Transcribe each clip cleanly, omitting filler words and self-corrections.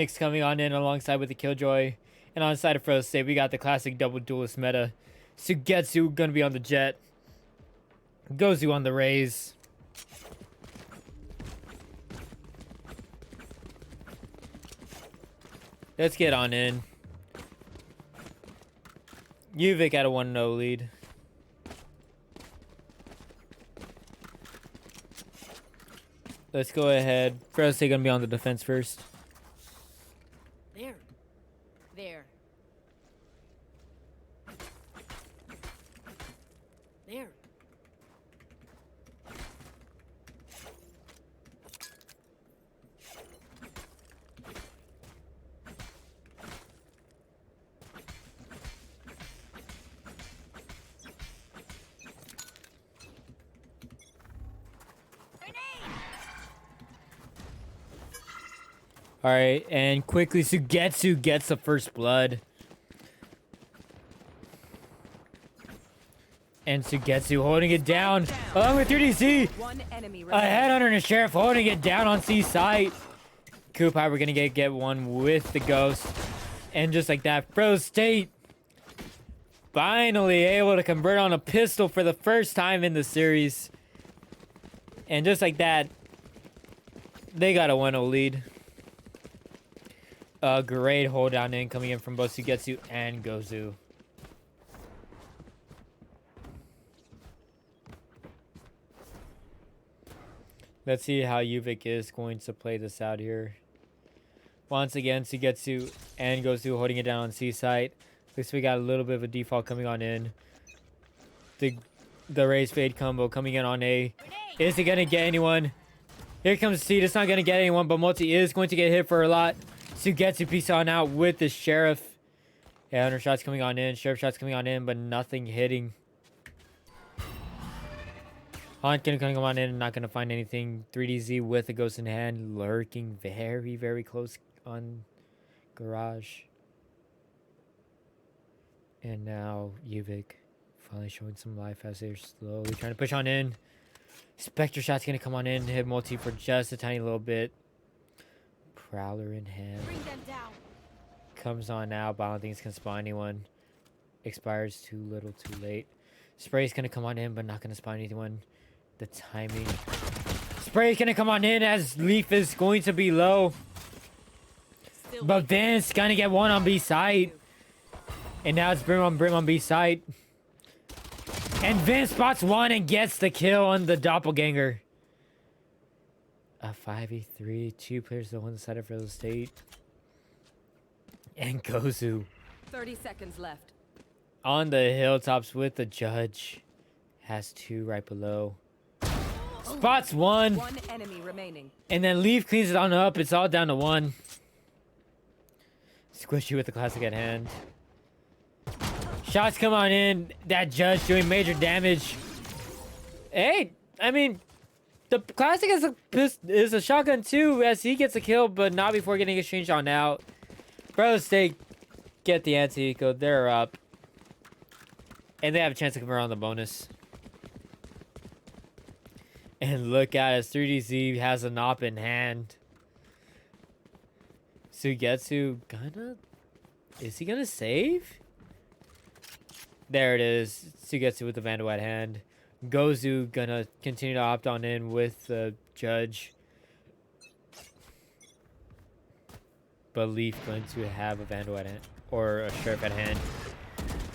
Nick's coming on in alongside with the Killjoy. And on the side of Fresno State, we got the classic double duelist meta. Sugetsu gonna be on the Jet. Gozu on the Raze. Let's get on in. UVIC at a 1-0 lead. Let's go ahead. Fresno State gonna be on the defense first. There. There. There. All right, and quickly Sugetsu gets the first blood. And Sugetsu holding it down along with 3DC. One enemy A remaining. headhunter and a sheriff holding it down on C site. Coop, we're gonna get one with the ghost. And just like that, Fresno State finally able to convert on a pistol for the first time in the series. And just like that, they got a 1-0 lead. A great hold down in coming in from both Sugetsu and Gozu. Let's see how UVIC is going to play this out here. Once again, Sugetsu and Gozu holding it down on C site. Looks like we got a little bit of a default coming on in. The Raze Fade combo coming in on A. Is it gonna get anyone? Here comes C. It's not gonna get anyone, but Multi is going to get hit for a lot. Sugetsu peace on out with the sheriff. Yeah, 100 shots coming on in. Sheriff shots coming on in, but nothing hitting. Hunt gonna come on in and not gonna find anything. 3DZ with a ghost in hand, lurking very, very close on garage. And now UVIC finally showing some life as they're slowly trying to push on in. Spectre shot's gonna come on in, hit Multi for just a tiny little bit. Prowler in hand. Bring them down. Comes on now, but I don't think it's gonna spawn anyone. Expires too little, too late. Spray's gonna come on in, but not gonna spawn anyone. The timing. Spray's gonna come on in as Leaf is going to be low. Still But wait. Vince gonna get one on B side. And now it's Brim on B side. And Vince spots one and gets the kill on the doppelganger. A 5v3, 2 players on one side of Fresno State. And Gozu 30 seconds left. on the hilltops with the judge. Has 2 right below. Spots one. One enemy remaining. And then Leaf cleans it on up. It's all down to 1. Squishy with the classic at hand. Shots come on in. That judge doing major damage. Hey, I mean, the classic is a shotgun too, as he gets a kill, but not before getting exchanged on out. Fresno State get the anti-eco. They're up. And they have a chance to convert on the bonus. And look at it, 3DZ has an op in hand. Sugetsu gonna... Is he gonna save? There it is. Sugetsu with the Vandal at hand. Gozu gonna continue to opt on in with the judge. But Leaf going to have a Vandal at hand. Or a Sheriff at hand.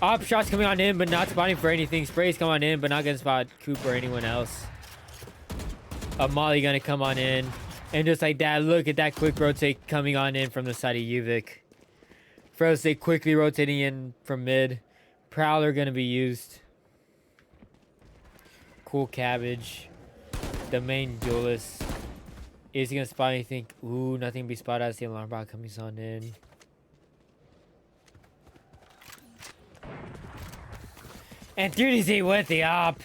Op shots coming on in, but not spotting for anything. Sprays come on in, but not gonna spot Coop or anyone else. A Molly gonna come on in. And just like that, look at that quick rotate coming on in from the side of UVIC. Fresno State quickly rotating in from mid. Prowler gonna be used. Cool Cabbage. The main duelist. Is he gonna spot anything? Ooh, nothing to be spotted as the alarm bot coming on in. And 3DZ with the op.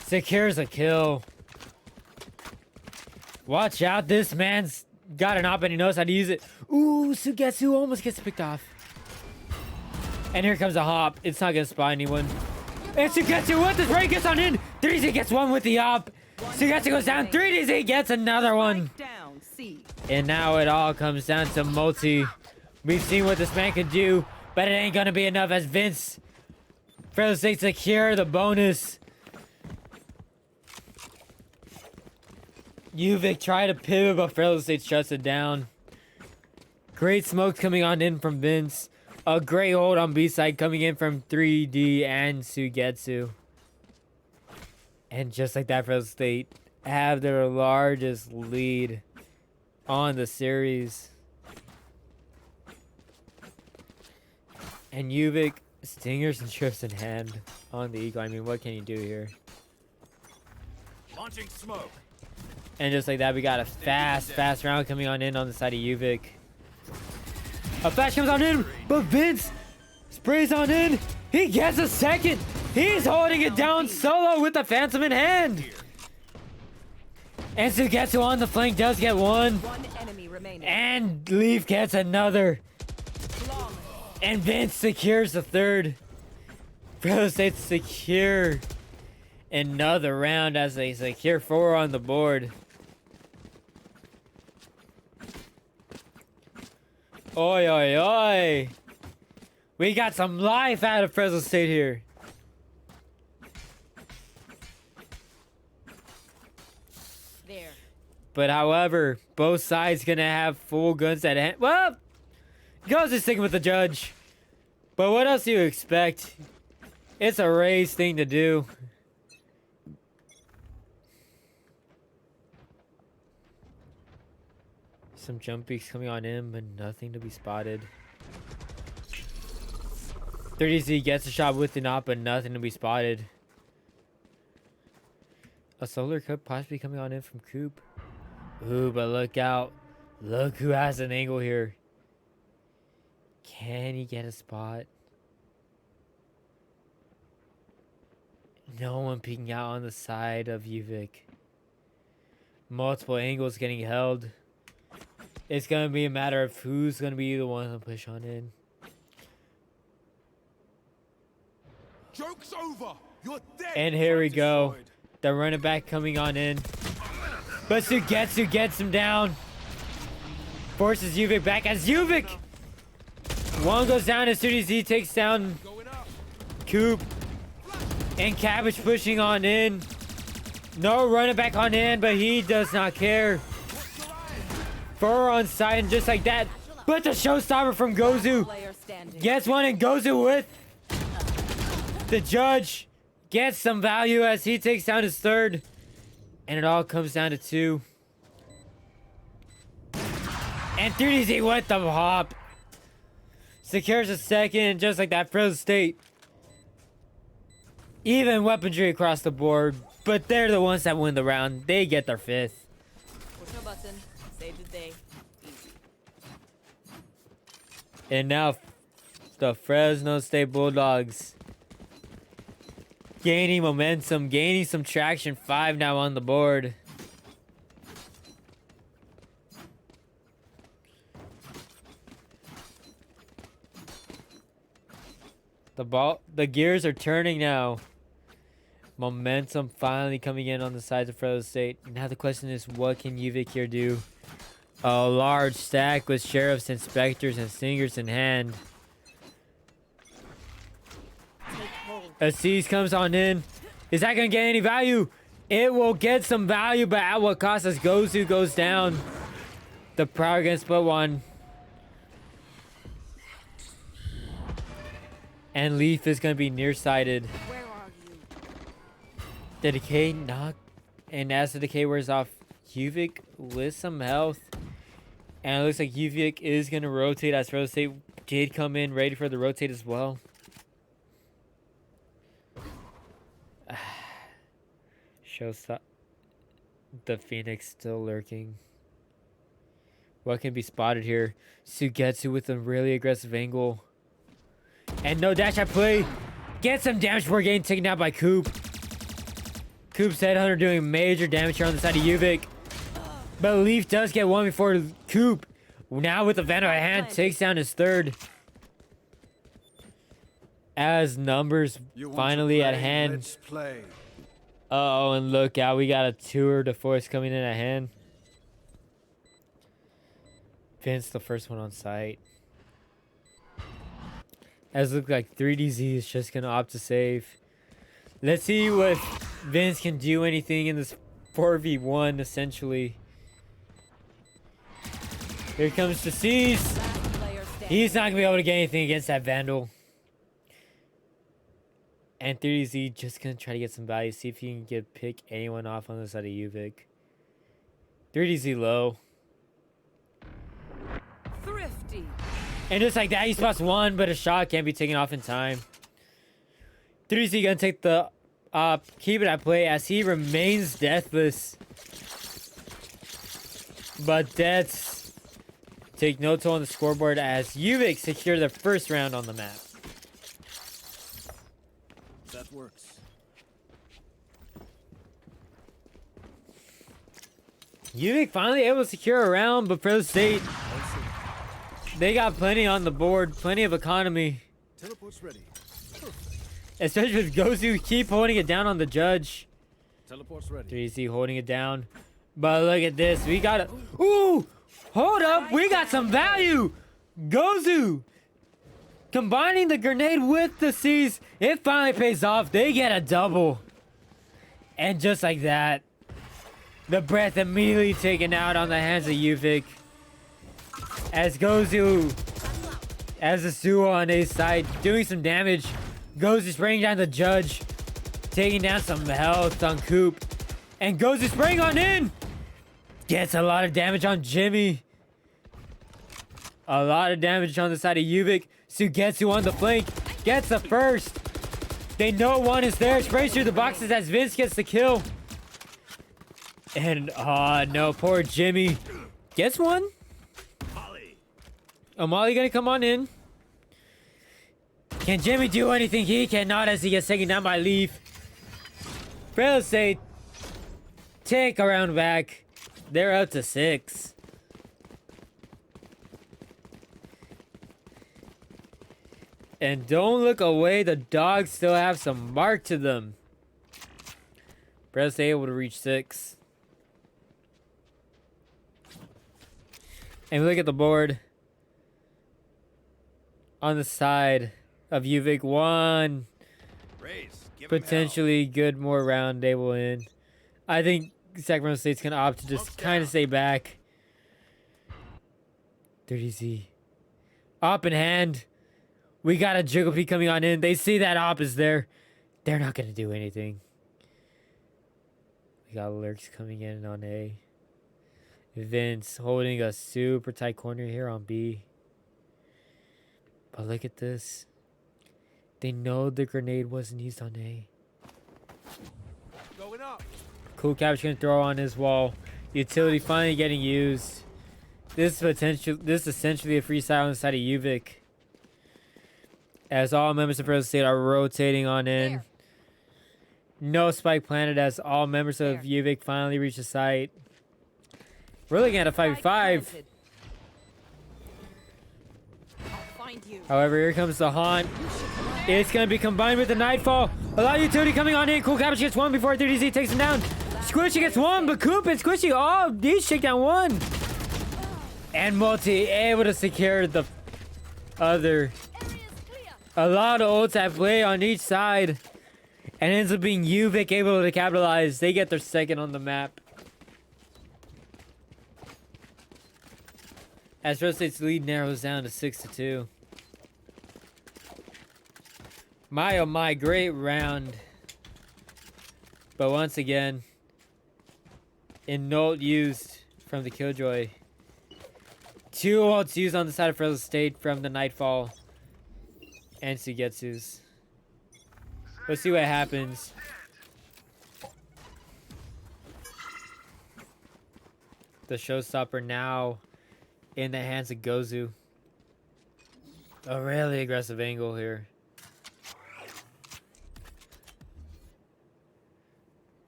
Secures a kill. Watch out, this man's got an op and he knows how to use it. Ooh, Sugetsu almost gets picked off. And here comes a hop. It's not gonna spot anyone. And Sugetsu with the spray gets on in. 3DZ gets one with the op. Sugetsu goes down. 3DZ gets another one. Down, C. And now it all comes down to multi. We've seen what this man can do, but it ain't gonna be enough as Vince Fresno State secure the bonus. UVIC tried to pivot, but Fresno State shuts it down. Great smoke coming on in from Vince. A great hold on B side coming in from 3D and Sugetsu. And just like that, Fresno State have their largest lead on the series. And UVIC, stingers and trips in hand on the eagle. I mean, what can you do here? Launching smoke. And just like that, we got a fast round coming on in on the side of UVIC. A flash comes on in, but Vince sprays on in. He gets a second. He's holding it down solo with the Phantom in hand. And Sugetsu on the flank does get one. One enemy remaining. And Leaf gets another. And Vince secures the third. Fresno State secure another round as they secure 4 on the board. Oi, oi, oi. We got some life out of Fresno State here. There. But however, both sides gonna have full guns at hand. Well, Goes is sticking with the judge. But what else do you expect? It's a race thing to do. Some jump peaks coming on in, but nothing to be spotted. 30Z gets a shot with the knot, but nothing to be spotted. A solar cup possibly coming on in from Coop. Ooh, but look out. Look who has an angle here. Can he get a spot? No one peeking out on the side of UVIC. Multiple angles getting held. It's going to be a matter of who's going to be the one to push on in. Joke's over. You're dead. And here we go. The running back coming on in. But Sugetsu gets him down. Forces UVIC back as UVIC. One goes down as soon as he takes down Coop. And Cabbage pushing on in. No running back on in, but he does not care. 4 on side, and just like that. But the showstopper from Gozu Player standing. gets one, and Gozu with the judge gets some value as he takes down his third. And it all comes down to 2. And 3DZ with the hop. Secures a second, and just like that, Fresno State. Even weaponry across the board, but they're the ones that win the round. They get their 5th. Push a button. Save the day. Easy. And now the Fresno State Bulldogs gaining momentum, gaining some traction. 5 now on the board. The gears are turning now. Momentum finally coming in on the sides of Fresno State. Now the question is, what can UVIC here do? A large stack with sheriffs, inspectors, and singers in hand. A seize comes on in. Is that going to get any value? It will get some value, but at what cost as Gozu goes down. The Proud against split one. And Leaf is going to be nearsighted. Where are you? The decay knock. And as the decay wears off, UVIC with some health. And it looks like UVIC is going to rotate as Fresno State did come in ready for the rotate as well. Showstop. The Phoenix still lurking. What can be spotted here? Sugetsu with a really aggressive angle. And no dash at play. Get some damage before getting taken out by Coop. Coop's Headhunter doing major damage here on the side of UVIC. But Leaf does get one before Coop. Now with the Vandal at hand, takes down his third. As numbers finally at hand. Let's play. Uh-oh, and look out. We got a tour de force coming in at hand. Vince, the first one on site. As it looks like 3DZ is just going to opt to save. Let's see what Vince can do anything in this 4v1, essentially. Here comes the C's. He's not going to be able to get anything against that Vandal. And 3DZ just going to try to get some value. See if he can pick anyone off on the side of UVIC. 3DZ low. Thrifty. And just like that, he spots one, but a shot can't be taken off in time. 3DZ going to take the keep it at play as he remains deathless. But deaths take no toll on the scoreboard as UVIC secure their first round on the map. That works. UVIC finally able to secure a round, but Fresno State, they got plenty on the board, plenty of economy. Teleport's ready. Especially with Gozu keep holding it down on the judge. Teleport's ready. 3C holding it down. But look at this. We got a... Ooh! Hold up. We got some value. Gozu. Combining the grenade with the C's. It finally pays off. They get a double. And just like that, the breath immediately taken out on the hands of UVIC. As Gozu, as the Suo on A's side, doing some damage. Gozu spraying down the judge, taking down some health on Coop, and Gozu spraying on in. Gets a lot of damage on Jimmy. A lot of damage on the side of UVIC. Sugetsu on the flank, gets the first. They know one is there. Sprays through the boxes as Vince gets the kill. And no, poor Jimmy gets one. Molly gonna come on in. Can Jimmy do anything? He cannot as he gets taken down by Leaf. Fresno State take a round back. They're up to 6. And don't look away. The dogs still have some mark to them. Fresno State able to reach 6. And we look at the board. On the side of UVIC, one potentially good more round they will win. I think Sacramento State's gonna opt to just kind of stay back. 30Z op in hand. We got a Jiggle P coming on in. They see that op is there. They're not gonna do anything. We got Lurks coming in on A. Vince holding a super tight corner here on B. But look at this. They know the grenade wasn't used on A. Going up. Cool Cap's gonna throw on his wall. Utility finally getting used. This is essentially a free side on the side of UVIC. As all members of Fresno State are rotating on in. There. No spike planted as all members of UVIC finally reach the site. We're looking at a 5v5. However, here comes the haunt. It's going to be combined with the Nightfall. A lot of utility coming on in. Cool Cabbage gets one before 3DZ takes him down. Squishy gets one, but Coop and Squishy, these take down one. And Multi able to secure the other. A lot of ults at play on each side. And ends up being UVIC able to capitalize. They get their second on the map. As Fresno State's lead narrows down to 6-2. My oh my, great round. But once again, in ult used from the Killjoy. 2 ults used on the side of Fresno State from the Nightfall and Sugetsu's. Let's see what happens. The showstopper now in the hands of Gozu. A really aggressive angle here.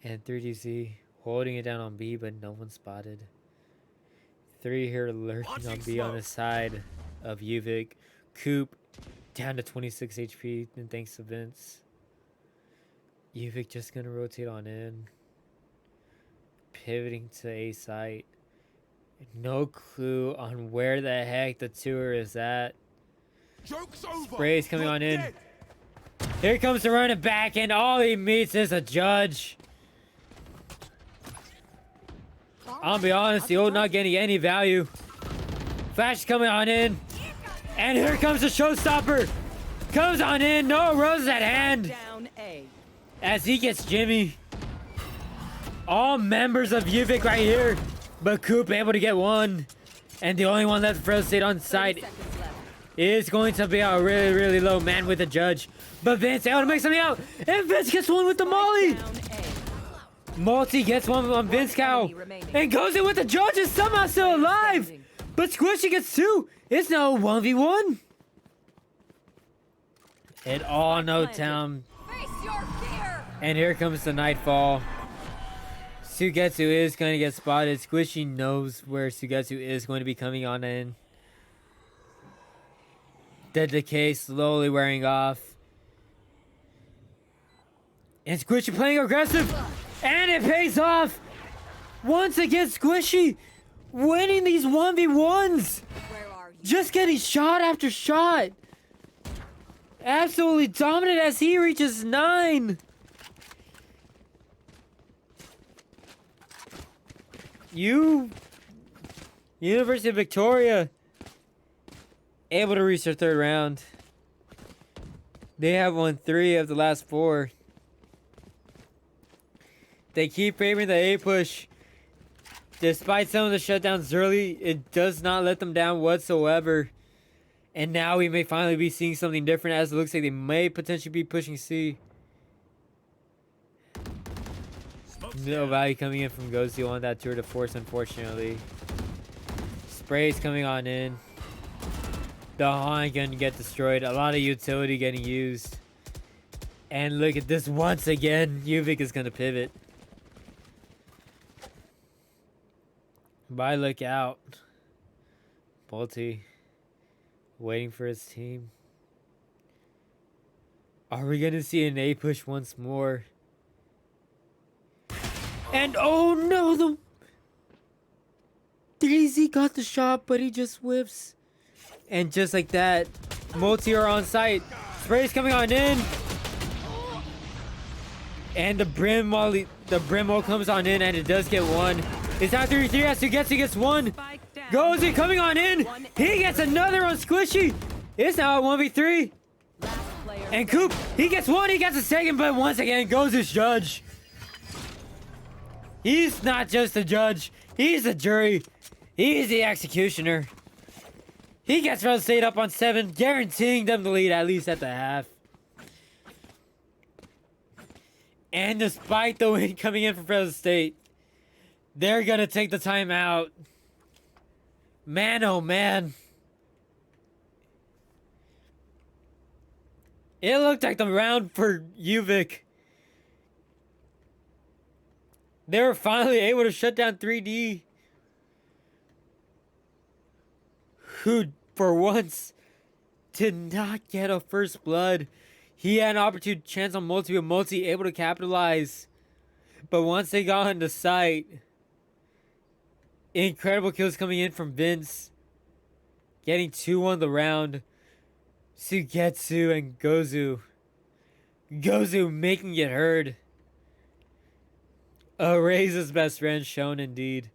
And 3DC holding it down on B, but no one spotted. 3 here lurking on B on the side of UVIC. Coop down to 26 HP, and thanks to Vince. UVIC just gonna rotate on in. Pivoting to A site. No clue on where the heck the tour is at. Joke's over. Spray's coming You're on in. dead. Here comes the running back, and all he meets is a judge. I'll be honest, the old not getting any value. Flash coming on in. And here comes the showstopper. Comes on in, no roses at hand. Down A. As he gets Jimmy. All members of UVIC right here. But Coop able to get one. And the only one left for Fresno State on 30 site seconds left. is going to be a really, really low man with the judge. But Vince able to make something out. And Vince gets one with the molly. Down A. Multi gets one on Vince Cow. enemy remaining. And goes in with the judge is somehow still alive. Standing. But Squishy gets two. It's now 1v1. It all no town. Face your fear. And here comes the nightfall. Sugetsu is going to get spotted. Squishy knows where Sugetsu is going to be coming on in. The decay slowly wearing off. And Squishy playing aggressive. And it pays off. Once again, Squishy winning these 1v1s. Where are you? Just getting shot after shot. Absolutely dominant as he reaches 9. University of Victoria able to reach their 3rd round. They have won 3 of the last 4. They keep favoring the A push. Despite some of the shutdowns early, it does not let them down whatsoever. And now we may finally be seeing something different, as it looks like they may potentially be pushing C. No value coming in from Gozu on that tour de force, unfortunately. Spray's coming on in. The Han gonna get destroyed. A lot of utility getting used. And look at this once again. UVIC is gonna pivot. Bye, look out. Bolty. Waiting for his team. Are we gonna see an A push once more? And oh no, the 3Z got the shot, but he just whiffs. And just like that, multi are on site. Spray's coming on in. And the brim wall comes on in, and it does get one. It's not 3-3 as he gets one. Spike down. Goes in, coming on in. He gets another on Squishy. It's now a 1v3. Last player And Coop, he gets one, he gets a second, but once again goes his judge. He's not just a judge, he's a jury. He's the executioner. He gets Fresno State up on 7, guaranteeing them the lead at least at the half. And despite the win coming in from Fresno State, they're gonna take the timeout. Man, oh man. It looked like the round for UVIC. They were finally able to shut down 3D. Who, for once, did not get a first blood. He had an opportune chance on multi, but multi able to capitalize. But once they got on the site, incredible kills coming in from Vince. Getting 2 on the round. Sugetsu and Gozu. Gozu making it heard. Raisa's best friend shown indeed.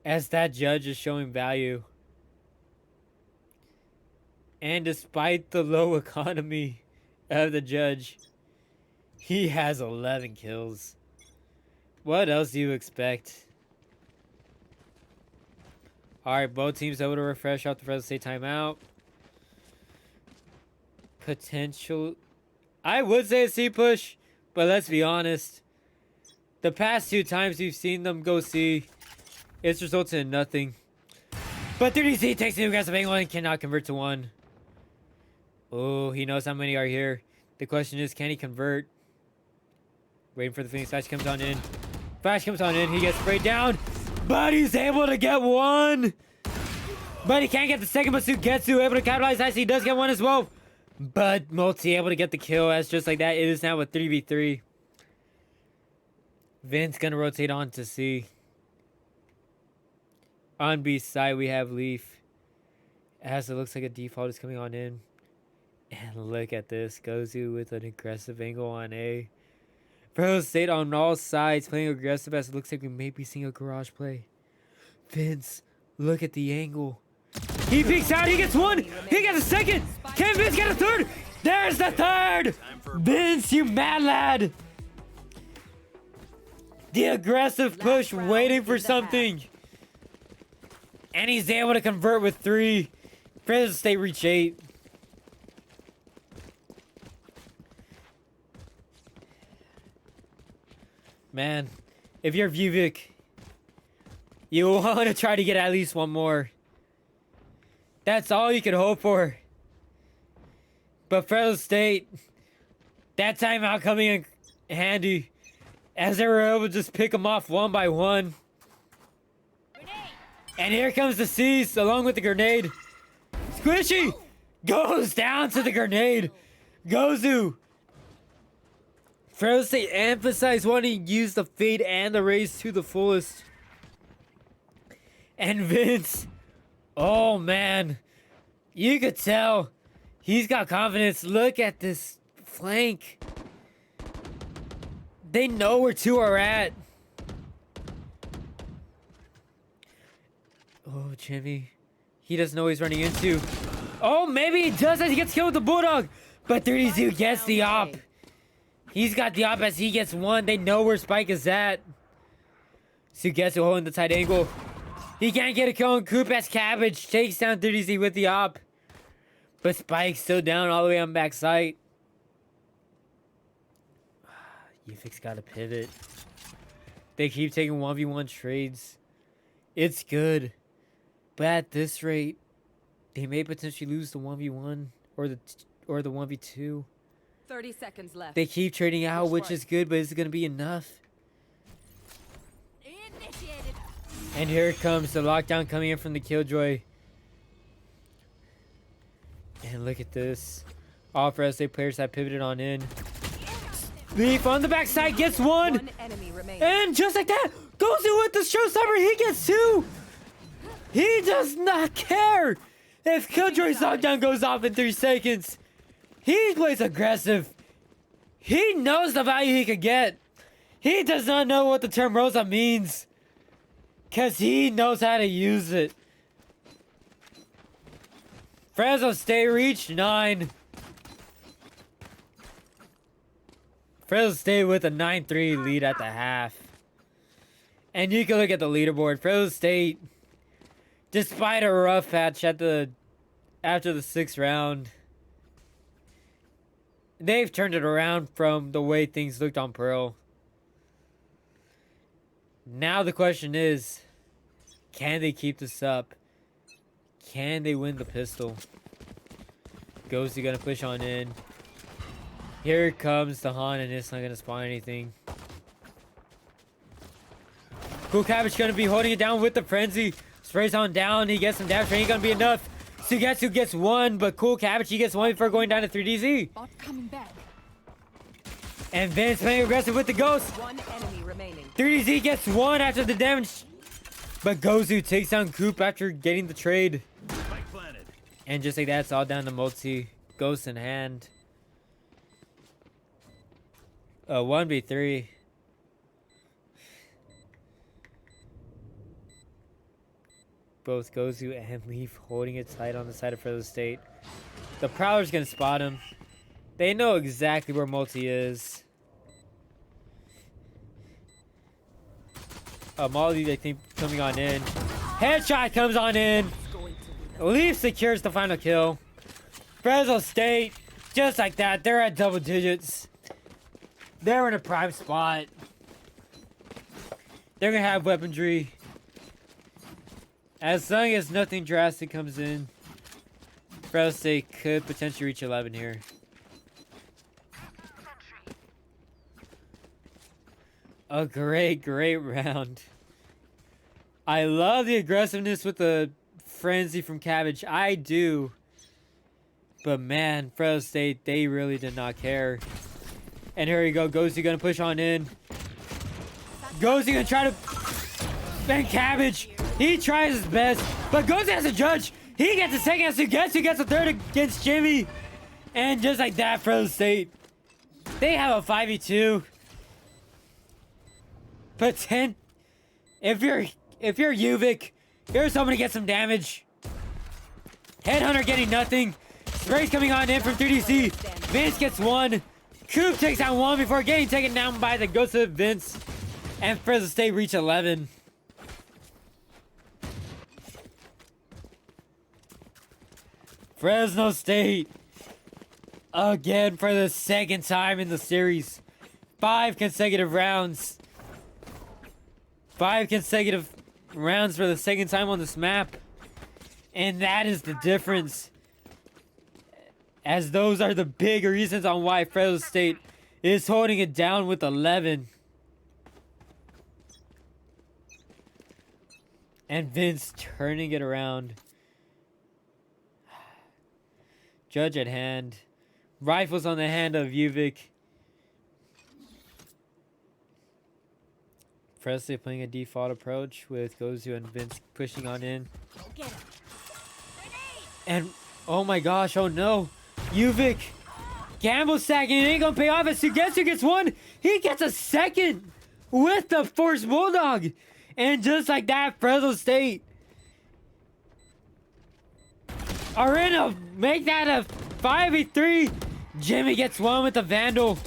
As that judge is showing value. And despite the low economy of the judge, he has 11 kills. What else do you expect? Alright, both teams able to refresh off the Fresno State timeout. Potential. I would say a C push, but let's be honest. The past 2 times we've seen them go C, it's resulted in nothing. But 3DC takes the aggressive angle and cannot convert to 1. Oh, he knows how many are here. The question is, can he convert? Waiting for the Phoenix. Flash comes on in. Flash comes on in. He gets sprayed down. But he's able to get 1. But he can't get the second. But Sugetsu able to capitalize. As he does get 1 as well. But Multi able to get the kill. As just like that, it is now a 3v3. Vin's gonna rotate on to C. On B side, we have Leaf. As it looks like a default is coming on in. And look at this. Gozu with an aggressive angle on A. Fresno State on all sides playing aggressive as it looks like we may be seeing a garage play. Vince, look at the angle. He peeks out. He gets one. He gets a second. Can Vince get a third? There's the third. Vince, you mad lad. The aggressive push, waiting for something. And he's able to convert with 3. Fresno State reach 8. Man, if you're UVIC, you want to try to get at least one more. That's all you could hope for. But Fresno State, that timeout coming in handy, as they were able to just pick them off one by one. And here comes the C's along with the grenade. Squishy goes down to the grenade. Gozu. Fresno State emphasized wanting to use the fade and the raise to the fullest. And Vince, oh man, you could tell he's got confidence. Look at this flank. They know where 2 are at. Oh, Jimmy. He doesn't know he's running into. Oh, maybe he does as he gets killed with the Bulldog. But 32 gets the op. He's got the op as he gets 1. They know where Spike is at. Sugetsu holding the tight angle. He can't get a kill on Coop as Cabbage takes down 30Z with the op. But Spike's still down all the way on backside. UVIC's got to pivot. They keep taking 1v1 trades. It's good. But at this rate, they may potentially lose the 1v1 or the 1v2. 30 seconds left. They keep trading out, which is good, but is it going to be enough? Initiated. And here it comes, the lockdown coming in from the Killjoy. And look at this. All Fresno State players have pivoted on in. Leaf on the backside gets 1. One enemy remaining. And just like that, goes in with the showstopper. He gets 2. He does not care if Killjoy's lockdown goes off in 3 seconds. He plays aggressive. He knows the value he could get. He does not know what the term Rosa means. Because he knows how to use it. Fresno State reached 9. Fresno State with a 9-3 lead at the half. And you can look at the leaderboard. Fresno State, despite a rough patch after the 6th round, they've turned it around from the way things looked on Pearl. Now the question is, can they keep this up? Can they win the pistol? Ghosty gonna push on in. Here comes the Han, and it's not gonna spawn anything. Cool Cabbage gonna be holding it down with the frenzy. Sprays on down, he gets some damage, ain't gonna be enough. Sugetsu gets 1, but Cool Cabbage, he gets 1 before going down to 3DZ. Bot coming back. And Vince playing aggressive with the Ghost. 1 enemy remaining. 3DZ gets 1 after the damage. But Gozu takes down Coop after getting the trade. Spike planted. And just like that, it's all down to Multi. Ghost in hand. 1v3. Both Gozu and Leaf holding it tight on the side of Fresno State. The Prowler's gonna spot him. They know exactly where Multi is. Molly, I think, coming on in. Headshot comes on in. Leaf secures the final kill. Fresno State, just like that, they're at double digits. They're in a prime spot. They're gonna have weaponry. As long as nothing drastic comes in, Fresno State could potentially reach 11 here. A great round. I love the aggressiveness with the frenzy from Cabbage. I do. But man, Fresno State, they really did not care. And here we go. Gozu gonna push on in. Gozu gonna try to... And Cabbage, he tries his best. But Gozu has a judge. He gets a second as Sugetsu gets a third against Jimmy. And just like that, Fresno State, they have a 5v2. But 10... If you're UVIC, here's someone to get some damage. Headhunter getting nothing. Spray's coming on in from 3DC. Vince gets one. Coop takes out one before getting taken down by the ghost of Vince. And Fresno State reach 11. Fresno State. Again for the second time in the series. 5 consecutive rounds. 5 consecutive rounds for the second time on this map. And that is the difference. As those are the big reasons on why Fresno State is holding it down with 11. And Vince turning it around. Judge at hand. Rifles on the hand of UVIC. Fresno State playing a default approach with Gozu and Vince pushing on in. And oh my gosh, oh no. UVIC gamble stacking, it ain't gonna pay off as Sugetsu gets one. He gets a second with the Force Bulldog. And just like that, Fresno State are in a make that a 5v3. Jimmy gets one with the Vandal.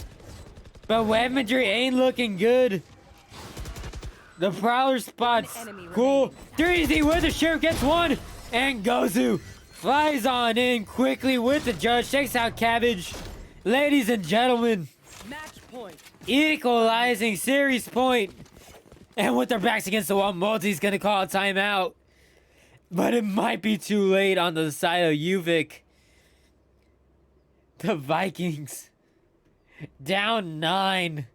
But weaponry ain't looking good. The Prowler spot's cool. 3Z with the Sheriff gets one. And Gozu flies on in quickly with the judge. Takes out Cabbage. Ladies and gentlemen. Match point. Equalizing series point. And with their backs against the wall, Multi's gonna call a timeout. But it might be too late on the side of UVIC. The Vikings. Down 9.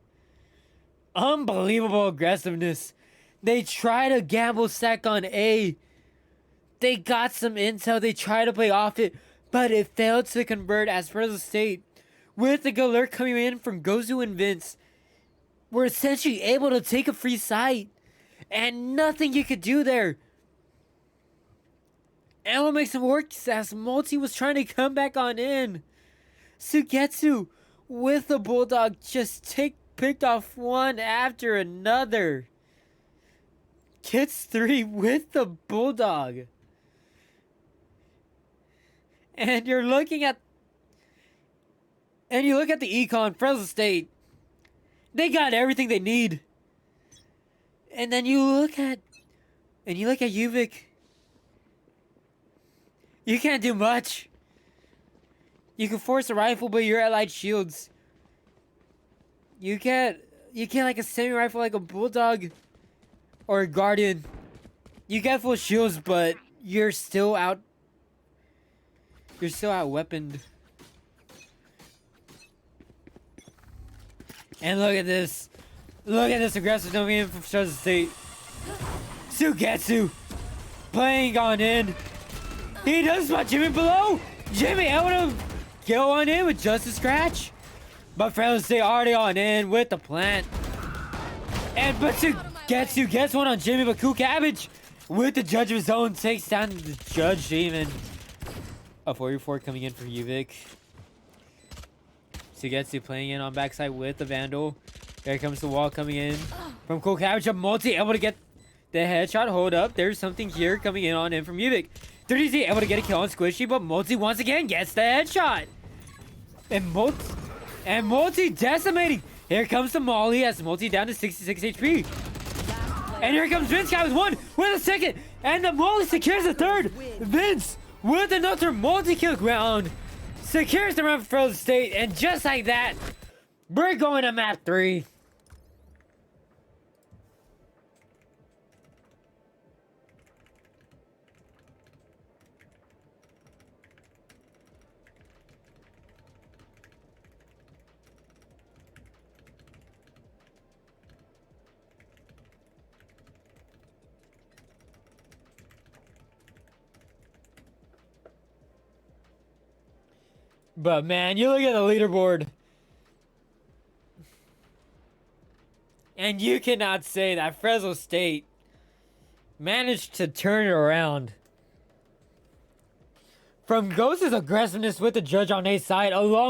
Unbelievable aggressiveness. They try to gamble stack on A. They got some intel. They tried to play off it, but it failed to convert as Fresno State. With the alert coming in from Gozu and Vince, were essentially able to take a free site. And nothing you could do there. And what makes it work is as Multi was trying to come back on in. Sugetsu with the Bulldog just picked off one after another. Gets 3 with the Bulldog. And you look at the econ, Fresno State. They got everything they need. And then you look at UVIC. You can't do much. You can force a rifle, but you're at light shields. You can't like a semi-rifle like a Bulldog or a Guardian. You get full shields, but you're still out. You're still out-weaponed. And look at this. Look at this aggressive coming in from Fresno State. Sugetsu playing on in. He does spot Jimmy below. Jimmy able to go on in with just a scratch. But Fresno State already on in with the plant. But Sugetsu gets one on Jimmy, but Cool Cabbage with the judge of his own takes down the Judge Demon. A 4v4 coming in for UVIC. Sugetsu playing in on backside with the Vandal. Here comes the wall coming in from Cool Cabbage. A Multi able to get the headshot. Hold up. There's something here coming in on in from UVIC. 30Z able to get a kill on Squishy, but Multi once again gets the headshot. And Multi decimating. Here comes the Molly as Multi down to 66 HP. And here comes Vince Guy with one, with a second. And the Molly secures the third. Vince with another multi-kill round. Secures the round for Fresno State. And just like that, we're going to map 3. But man, you look at the leaderboard. And you cannot say that Fresno State managed to turn it around. From Ghost's aggressiveness with the judge on A's side, along